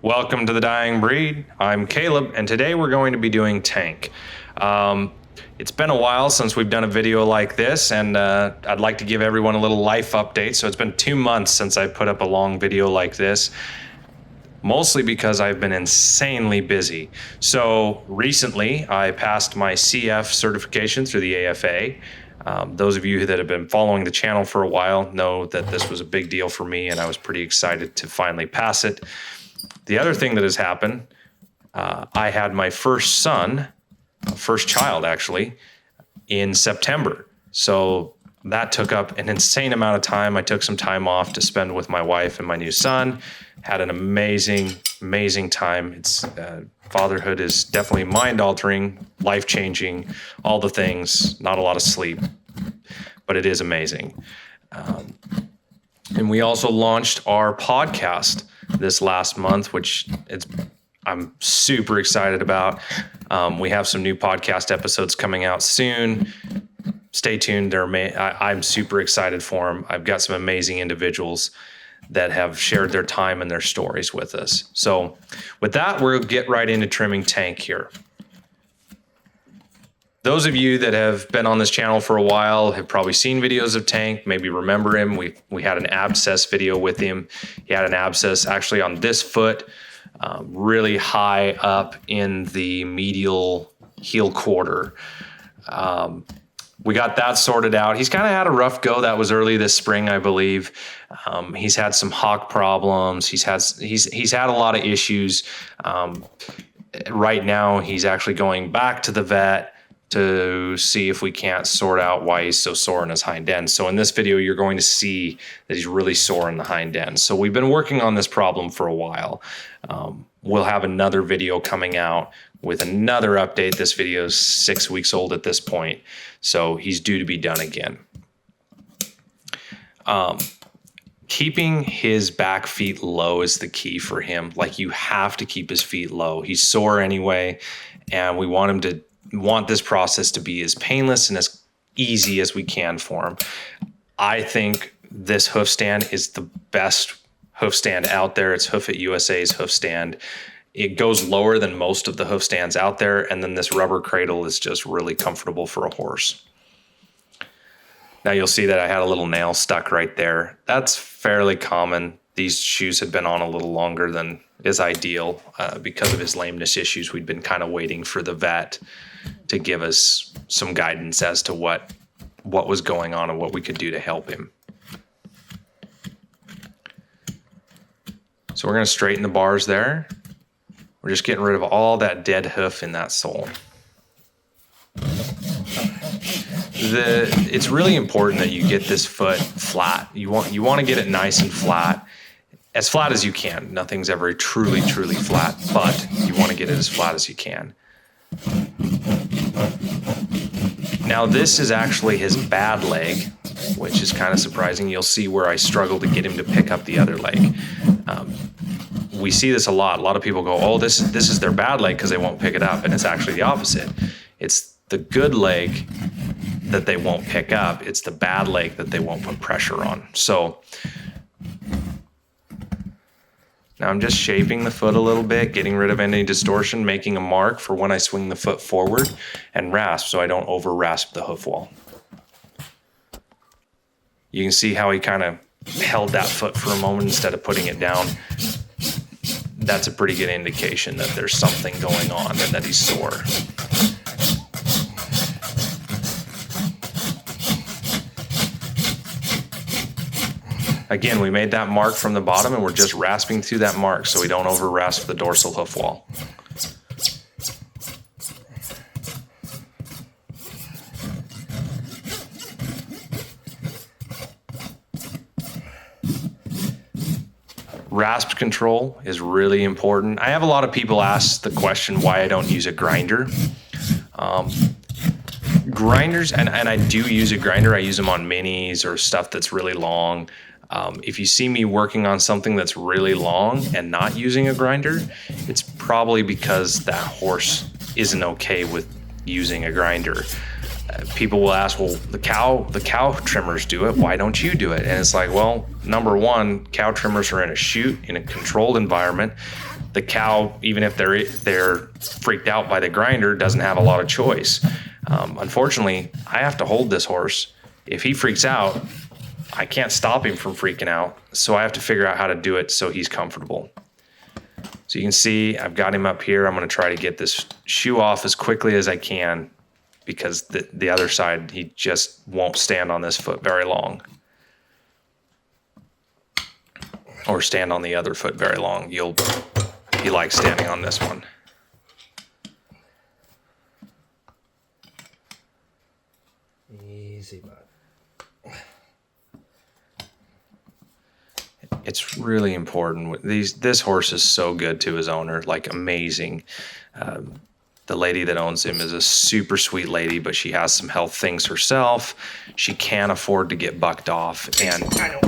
Welcome to The Dying Breed. I'm Caleb, and today we're going to be doing tank. It's been a while since we've done a video like this, and I'd like to give everyone a little life update. So it's been 2 months since I put up a long video like this, mostly because I've been insanely busy. So recently, I passed my CF certification through the AFA. Those of you that have been following the channel for a while know that this was a big deal for me, and I was pretty excited to finally pass it. The other thing that has happened, I had my first child actually, in September. So that took up an insane amount of time. I took some time off to spend with my wife and my new son. Had an amazing, amazing time. It's fatherhood is definitely mind-altering, life-changing, all the things, not a lot of sleep, but it is amazing. And we also launched our podcast this last month, which I'm super excited about. We have some new podcast episodes coming out soon. Stay tuned. I'm super excited for them. I've got some amazing individuals that have shared their time and their stories with us. So with that, we'll get right into trimming tank here. Those of you that have been on this channel for a while have probably seen videos of Tank, maybe remember him. We had an abscess video with him. He had an abscess actually on this foot, really high up in the medial heel quarter. We got that sorted out. He's kind of had a rough go. That was early this spring, I believe. He's had some hock problems. He's had a lot of issues. Right now, he's actually going back to the vet to see if we can't sort out why he's so sore in his hind end. So in this video, you're going to see that he's really sore in the hind end. So we've been working on this problem for a while. We'll have another video coming out with another update. This video is 6 weeks old at this point, so he's due to be done again. Keeping his back feet low is the key for him. Like, you have to keep his feet low. He's sore anyway, and we want this process to be as painless and as easy as we can for him. I think this hoof stand is the best hoof stand out there. It's Hoof It USA's hoof stand. It goes lower than most of the hoof stands out there, and then this rubber cradle is just really comfortable for a horse. Now you'll see that I had a little nail stuck right there. That's fairly common. These shoes had been on a little longer than is ideal because of his lameness issues. We'd been kind of waiting for the vet to give us some guidance as to what was going on and what we could do to help him. So we're going to straighten the bars there. We're just getting rid of all that dead hoof in that sole. It's really important that you get this foot flat. You want to get it nice and flat as you can. Nothing's ever truly flat, but you want to get it as flat as you can. Now this is actually his bad leg, which is kind of surprising. You'll see where I struggle to get him to pick up the other leg. We see this a lot. A lot of people go, oh, this is their bad leg because they won't pick it up. And it's actually the opposite. It's the good leg that they won't pick up. It's the bad leg that they won't put pressure on. So now I'm just shaping the foot a little bit, getting rid of any distortion, making a mark for when I swing the foot forward and rasp so I don't over rasp the hoof wall. You can see how he kind of held that foot for a moment instead of putting it down. That's a pretty good indication that there's something going on and that he's sore. Again, we made that mark from the bottom and we're just rasping through that mark so we don't over rasp the dorsal hoof wall. Rasp control is really important. I have a lot of people ask the question why I don't use a grinder. Grinders, and I do use a grinder. I use them on minis or stuff that's really long. If you see me working on something that's really long and not using a grinder, it's probably because that horse isn't okay with using a grinder. People will ask, well, the cow trimmers do it. Why don't you do it? And it's like, well, number one, cow trimmers are in a chute in a controlled environment. the cow, even if they're freaked out by the grinder, doesn't have a lot of choice. Unfortunately, I have to hold this horse. If he freaks out, I can't stop him from freaking out, so I have to figure out how to do it so he's comfortable. So you can see I've got him up here. I'm going to try to get this shoe off as quickly as I can because the other side, he just won't stand on this foot very long. Or stand on the other foot very long. He likes standing on this one. Easy, bud. It's really important. This horse is so good to his owner, like amazing. The lady that owns him is a super sweet lady, but she has some health things herself. She can't afford to get bucked off. And I know.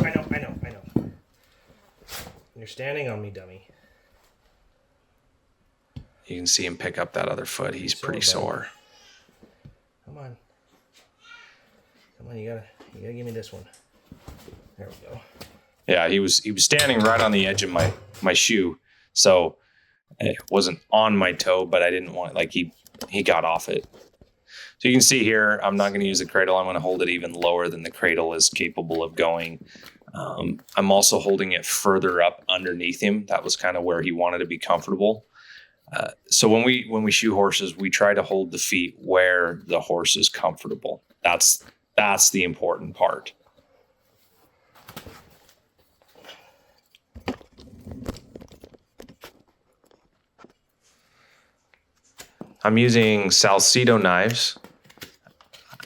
You're standing on me, dummy. You can see him pick up that other foot. He's pretty sore. Come on, you gotta give me this one. There we go. Yeah, he was standing right on the edge of my shoe, so it wasn't on my toe, but I didn't want, like, he got off it. So you can see here, I'm not going to use the cradle. I'm going to hold it even lower than the cradle is capable of going. I'm also holding it further up underneath him. That was kind of where he wanted to be comfortable. So when we shoe horses, we try to hold the feet where the horse is comfortable. That's the important part. I'm using Salcedo knives.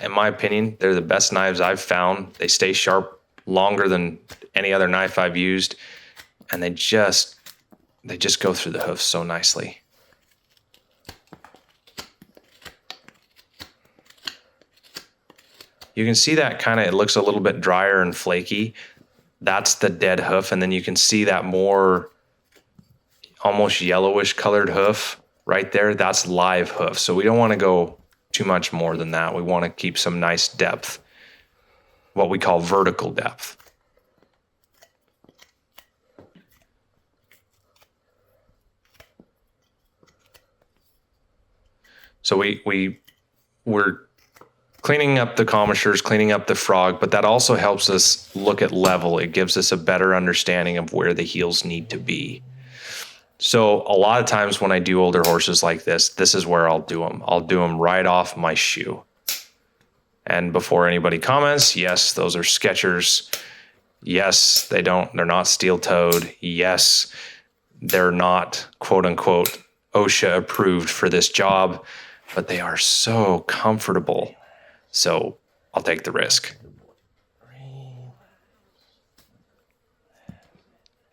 In my opinion, they're the best knives I've found. They stay sharp longer than any other knife I've used, and they just go through the hoof so nicely. You can see that it looks a little bit drier and flaky. That's the dead hoof, and then you can see that more almost yellowish colored hoof right there. That's live hoof. So we don't want to go too much more than that. We want to keep some nice depth, what we call vertical depth. So we're cleaning up the commissures, cleaning up the frog, but that also helps us look at level. It gives us a better understanding of where the heels need to be. So a lot of times when I do older horses like this is where I'll do them. I'll do them right off my shoe. And before anybody comments, yes, those are Skechers. Yes, they're not steel-toed. Yes, they're not quote unquote OSHA approved for this job, but they are so comfortable. So I'll take the risk.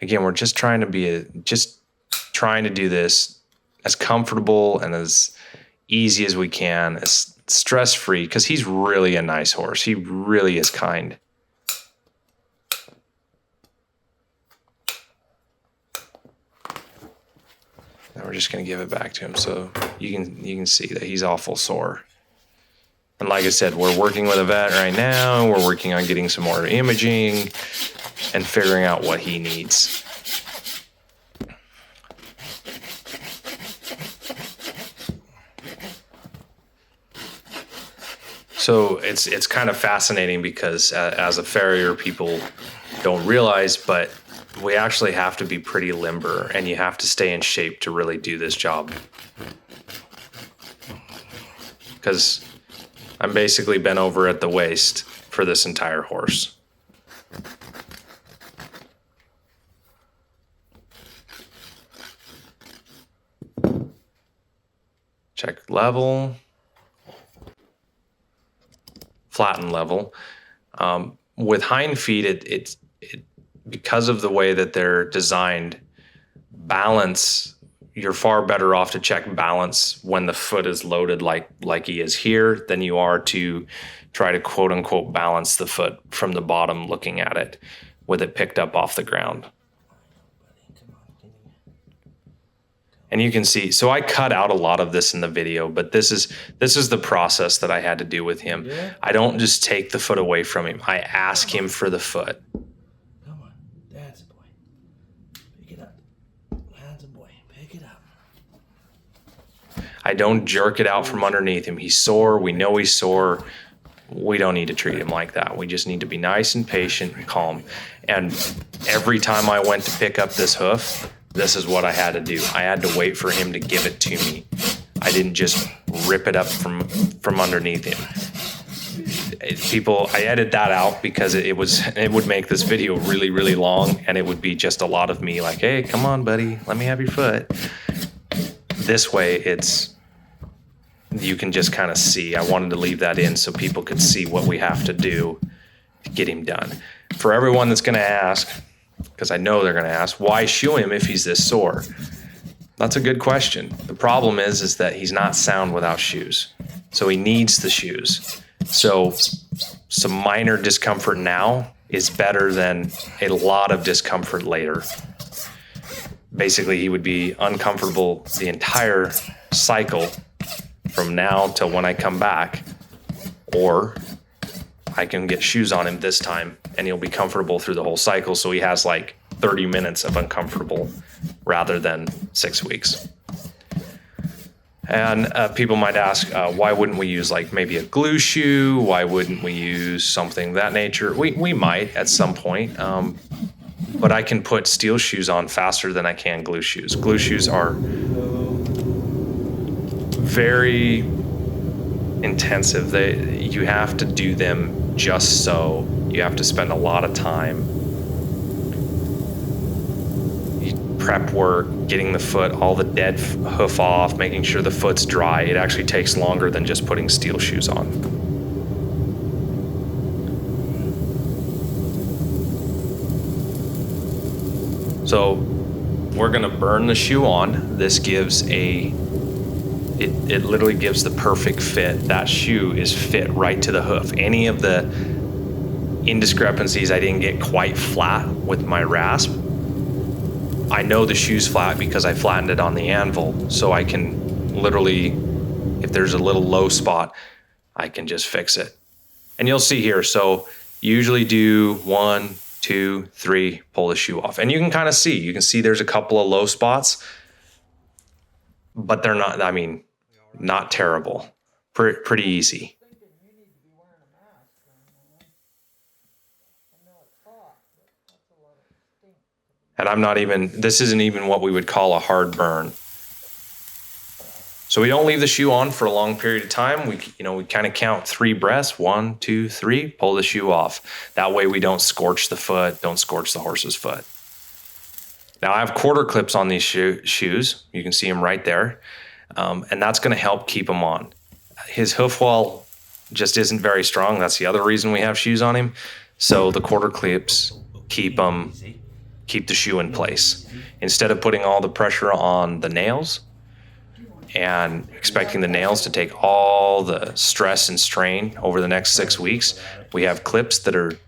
Again, we're just trying to do this as comfortable and as easy as we can, as stress-free, because he's really a nice horse. He really is kind. Now we're just going to give it back to him so you can see that he's awful sore. And like I said, we're working with a vet right now. We're working on getting some more imaging and figuring out what he needs. So it's kind of fascinating because as a farrier, people don't realize, but we actually have to be pretty limber and you have to stay in shape to really do this job. Because I'm basically bent over at the waist for this entire horse. Check level. Flatten level. With hind feet, it because of the way that they're designed, balance, you're far better off to check balance when the foot is loaded like he is here than you are to try to quote unquote balance the foot from the bottom looking at it with it picked up off the ground. And you can see, so I cut out a lot of this in the video, but this is the process that I had to do with him. Yeah. I don't just take the foot away from him. I ask him for the foot. Come on, that's a boy. Pick it up. That's a boy. Pick I don't jerk it out from underneath him. He's sore. We know he's sore. We don't need to treat him like that. We just need to be nice and patient and calm. And every time I went to pick up this hoof, this is what I had to do. I had to wait for him to give it to me. I didn't just rip it up from underneath him. I edited that out because it would make this video really, really long, and it would be just a lot of me like, hey, come on, buddy, let me have your foot. This way, you can just kind of see. I wanted to leave that in so people could see what we have to do to get him done. For everyone that's going to ask, because I know they're going to ask, why shoe him if he's this sore? That's a good question. The problem is that he's not sound without shoes. So he needs the shoes. So some minor discomfort now is better than a lot of discomfort later. Basically, he would be uncomfortable the entire cycle from now till when I come back, or I can get shoes on him this time and he'll be comfortable through the whole cycle. So he has like 30 minutes of uncomfortable rather than 6 weeks. And people might ask, why wouldn't we use like maybe a glue shoe? Why wouldn't we use something of that nature? We might at some point, but I can put steel shoes on faster than I can glue shoes. Glue shoes are very intensive. You have to do them just so. You have to spend a lot of time. Prep work, getting the foot, all the dead hoof off, making sure the foot's dry. It actually takes longer than just putting steel shoes on. So we're gonna burn the shoe on. This gives it literally gives the perfect fit. That shoe is fit right to the hoof. Any of the indiscrepancies I didn't get quite flat with my rasp, I know the shoe's flat because I flattened it on the anvil, so I can literally, if there's a little low spot, I can just fix it. And you'll see here, so you usually do 1, 2, 3, pull the shoe off. And you can kind of see, there's a couple of low spots, but they're not, not terrible. Pretty easy. And this isn't even what we would call a hard burn. So we don't leave the shoe on for a long period of time. We kind of count 3 breaths, 1, 2, 3, pull the shoe off. That way we don't scorch the foot, don't scorch the horse's foot. Now I have quarter clips on these shoes. You can see them right there. And that's going to help keep him on. His hoof wall just isn't very strong. That's the other reason we have shoes on him. So the quarter clips keep the shoe in place. Instead of putting all the pressure on the nails and expecting the nails to take all the stress and strain over the next 6 weeks, we have clips that are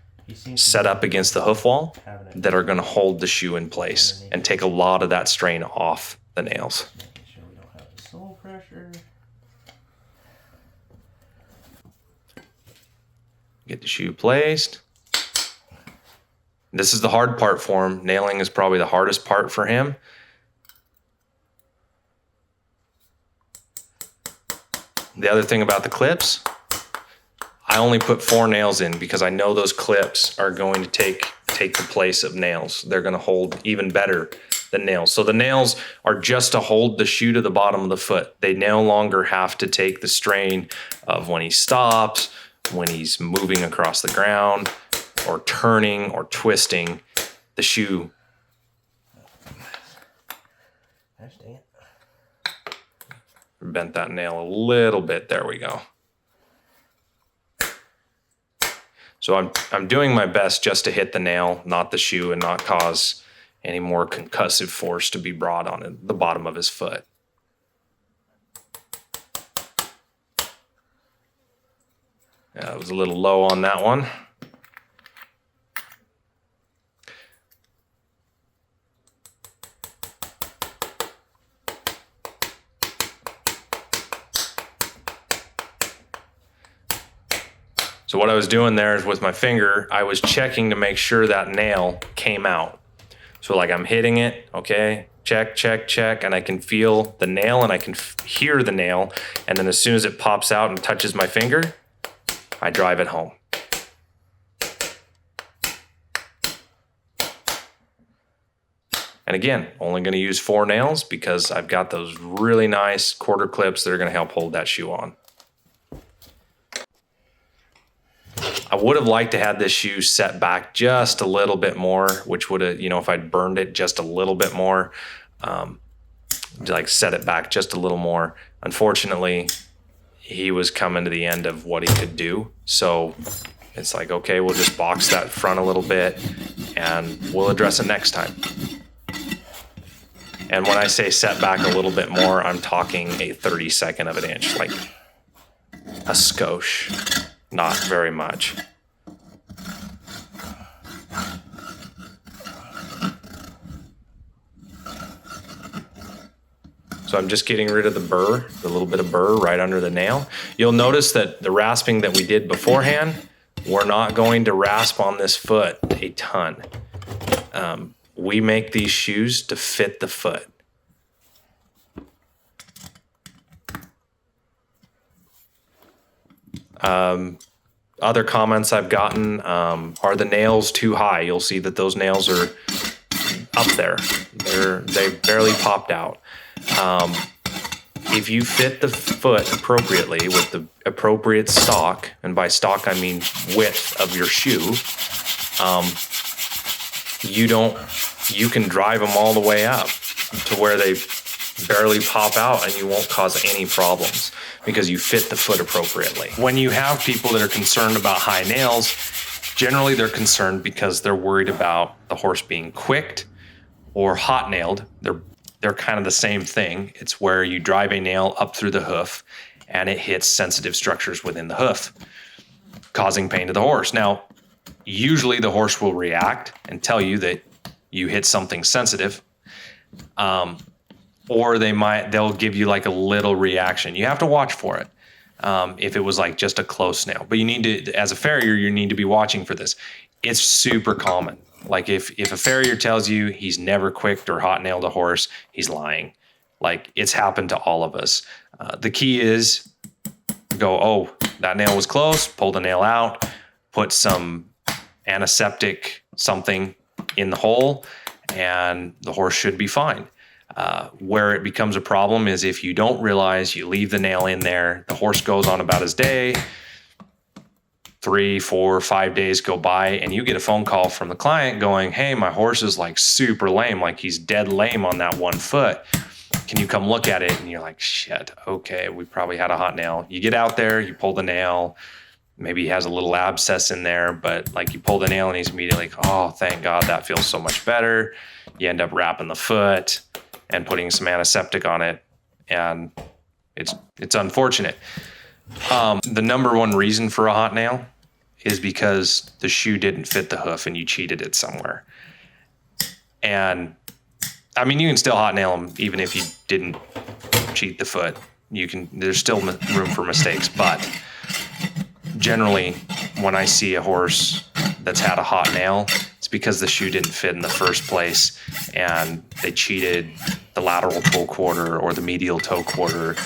set up against the hoof wall that are going to hold the shoe in place and take a lot of that strain off the nails. Making sure we don't have the sole pressure. Get the shoe placed. This is the hard part for him. Nailing is probably the hardest part for him. The other thing about the clips, I only put 4 nails in because I know those clips are going to take the place of nails. They're going to hold even better than nails. So the nails are just to hold the shoe to the bottom of the foot. They no longer have to take the strain of when he stops, when he's moving across the ground, or turning or twisting the shoe. Gosh dang it. Bent that nail a little bit. There we go. So I'm doing my best just to hit the nail, not the shoe, and not cause any more concussive force to be brought on the bottom of his foot. Yeah, it was a little low on that one. So what I was doing there is with my finger, I was checking to make sure that nail came out. So like I'm hitting it, okay, check, check, check, and I can feel the nail and I can hear the nail. And then as soon as it pops out and touches my finger, I drive it home. And again, only going to use 4 nails because I've got those really nice quarter clips that are going to help hold that shoe on. I would have liked to have this shoe set back just a little bit more, which would have, if I'd burned it just a little bit more, like set it back just a little more. Unfortunately, he was coming to the end of what he could do. So it's like, okay, we'll just box that front a little bit and we'll address it next time. And when I say set back a little bit more, I'm talking a 32nd of an inch, like a skosh, not very much. So I'm just getting rid of the burr, the little bit of burr right under the nail. You'll notice that the rasping that we did beforehand, we're not going to rasp on this foot a ton. We make these shoes to fit the foot. Other comments I've gotten, are the nails too high? You'll see that those nails are up there. They barely popped out. If you fit the foot appropriately with the appropriate stock, and by stock I mean width of your shoe, you can drive them all the way up to where they barely pop out and you won't cause any problems because you fit the foot appropriately. When you have people that are concerned about high nails, generally they're concerned because they're worried about the horse being quicked or hot nailed. They're kind of the same thing. It's where you drive a nail up through the hoof and it hits sensitive structures within the hoof, causing pain to the horse. Now, usually the horse will react and tell you that you hit something sensitive, or they'll give you like a little reaction. You have to watch for it. If it was like just a close nail, but you need to, as a farrier, you need to be watching for this. It's super common. Like if a farrier tells you he's never quicked or hot nailed a horse, he's lying. Like it's happened to all of us. The key is go, oh, that nail was close, pull the nail out, put some antiseptic something in the hole, and the horse should be fine. Where it becomes a problem is if you don't realize, you leave the nail in there, the horse goes on about his day, 3, 4, 5 days go by, and you get a phone call from the client going, hey, my horse is like super lame, like he's dead lame on that one foot. Can you come look at it? And you're like, shit, okay, we probably had a hot nail. You get out there, you pull the nail, maybe he has a little abscess in there, but like you pull the nail and he's immediately like, oh, thank God, that feels so much better. You end up wrapping the foot and putting some antiseptic on it, and it's unfortunate. The number one reason for a hot nail is because the shoe didn't fit the hoof and you cheated it somewhere. And I mean, you can still hot nail them even if you didn't cheat the foot. There's still room for mistakes, but generally when I see a horse that's had a hot nail, it's because the shoe didn't fit in the first place and they cheated the lateral toe quarter or the medial toe quarter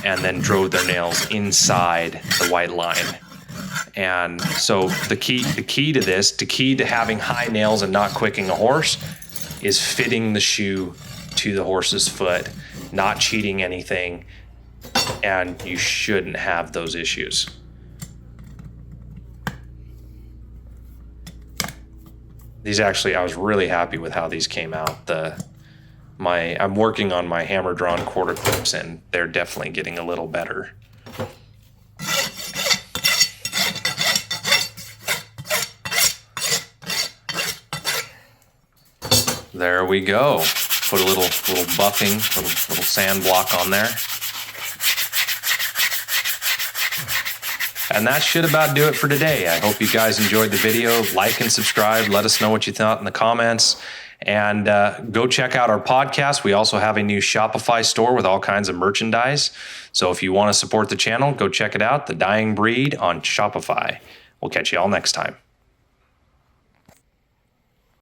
and then drove their nails inside the white line. And so the key to this, the key to having high nails and not quicking a horse is fitting the shoe to the horse's foot, not cheating anything, and you shouldn't have those issues. These actually, I was really happy with how these came out. I'm working on my hammer drawn quarter clips and they're definitely getting a little better. There we go. Put a little buffing, little sand block on there. And that should about do it for today. I hope you guys enjoyed the video. Like and subscribe. Let us know what you thought in the comments. And go check out our podcast. We also have a new Shopify store with all kinds of merchandise. So if you want to support the channel, go check it out. The Dying Breed on Shopify. We'll catch you all next time.